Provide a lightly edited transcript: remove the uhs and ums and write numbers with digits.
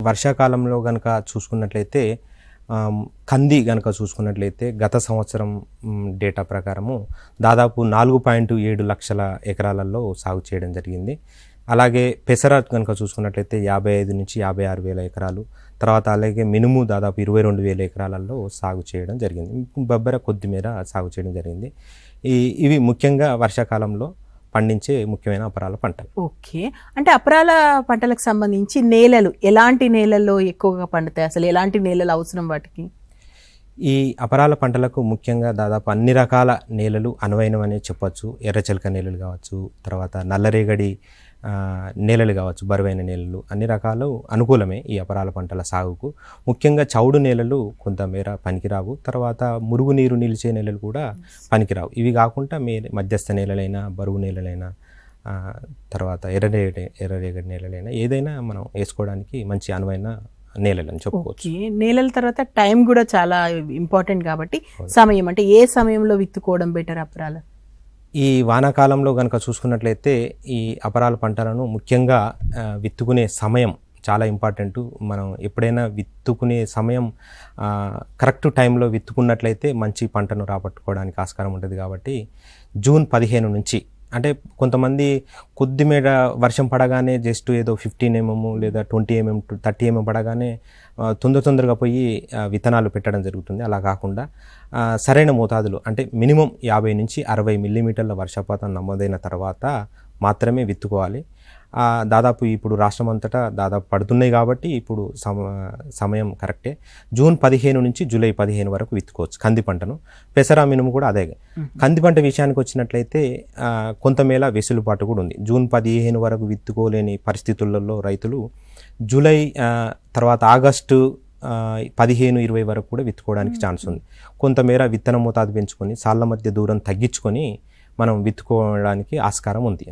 వర్షాకాలంలో గనక చూసుకున్నట్లయితే కంది గనక చూసుకున్నట్లయితే గత సంవత్సరం డేటా ప్రకారము దాదాపు 4.7 లక్షల ఎకరాలలో సాగు చేయడం జరిగింది. అలాగే పెసర కనుక చూసుకున్నట్లయితే 55 నుంచి 56 వేల ఎకరాలు, తర్వాత అలాగే మినుము దాదాపు 22 వేల ఎకరాలలో సాగు చేయడం జరిగింది. బొబ్బర కొద్దిమేర సాగు చేయడం జరిగింది. ఇవి ముఖ్యంగా వర్షాకాలంలో పండించే ముఖ్యమైన అపరాల పంటలు. ఓకే, అంటే అపరాల పంటలకు సంబంధించి నేలలు ఎలాంటి నేలల్లో ఎక్కువగా పండుతాయి, అసలు ఎలాంటి నేలలు అవసరం వాటికి? ఈ అపరాల పంటలకు ముఖ్యంగా దాదాపు అన్ని రకాల నేలలు అనువైనవనే చెప్పచ్చు. ఎర్రచిలక నేలలు కావచ్చు, తర్వాత నల్లరేగడి నేలలు కావచ్చు, బరువైన నేలలు, అన్ని రకాలు అనుకూలమే ఈ అపరాల పంటల సాగుకు. ముఖ్యంగా చౌడు నేలలు కొంతమేర పనికిరావు, తర్వాత మురుగునీరు నిలిచే నేలలు కూడా పనికిరావు. ఇవి కాకుండా మధ్యస్థ నేలలైనా, బరువు నేలలైనా, తర్వాత ఎర్రరేగడి నేలలైనా ఏదైనా మనం వేసుకోవడానికి మంచి అనువైన నేలలని చెప్పుకోవచ్చు. నేలల తర్వాత టైం కూడా చాలా ఇంపార్టెంట్ కాబట్టి సమయం, అంటే ఏ సమయంలో విత్తుకోవడం బెటర్ అపరాల? ఈ వానాకాలంలో కనుక చూసుకున్నట్లయితే ఈ అపరాల పంటలను ముఖ్యంగా విత్తుకునే సమయం చాలా ఇంపార్టెంట్. మనం ఎప్పుడైనా విత్తుకునే సమయం కరెక్ట్ టైంలో విత్తుకున్నట్లయితే మంచి పంటను రాబట్టుకోవడానికి ఆస్కారం ఉంటుంది. కాబట్టి జూన్ 15 నుంచి, అంటే కొంతమంది కొద్దిమేర వర్షం పడగానే జస్ట్ ఏదో 15 mm లేదా 20 mm 30 mm పడగానే తొందరగా పోయి విత్తనాలు పెట్టడం జరుగుతుంది. అలా కాకుండా సరైన మోతాదులో, అంటే మినిమం 50 నుంచి 60 మిల్లీమీటర్ల వర్షపాతం నమోదైన తర్వాత మాత్రమే విత్తుకోవాలి. దాదాపు ఇప్పుడు రాష్ట్రం అంతటా దాదాపు పడుతున్నాయి కాబట్టి ఇప్పుడు సమయం కరెక్టే. జూన్ 15 నుంచి జూలై 15 వరకు విత్తుకోవచ్చు కంది పంటను. పెసర మినుము కూడా అదే. కంది పంట విషయానికి వచ్చినట్లయితే కొంతమేళ వెసులుబాటు కూడా ఉంది. జూన్ 15 వరకు విత్తుకోలేని పరిస్థితులలో రైతులు జూలై తర్వాత ఆగస్టు 15-20 వరకు కూడా విత్తుకోవడానికి ఛాన్స్ ఉంది. కొంతమేర విత్తన మోతాదు పెంచుకొని సాళ్ళ మధ్య దూరం తగ్గించుకొని మనం విత్తుకోవడానికి ఆస్కారం ఉంది.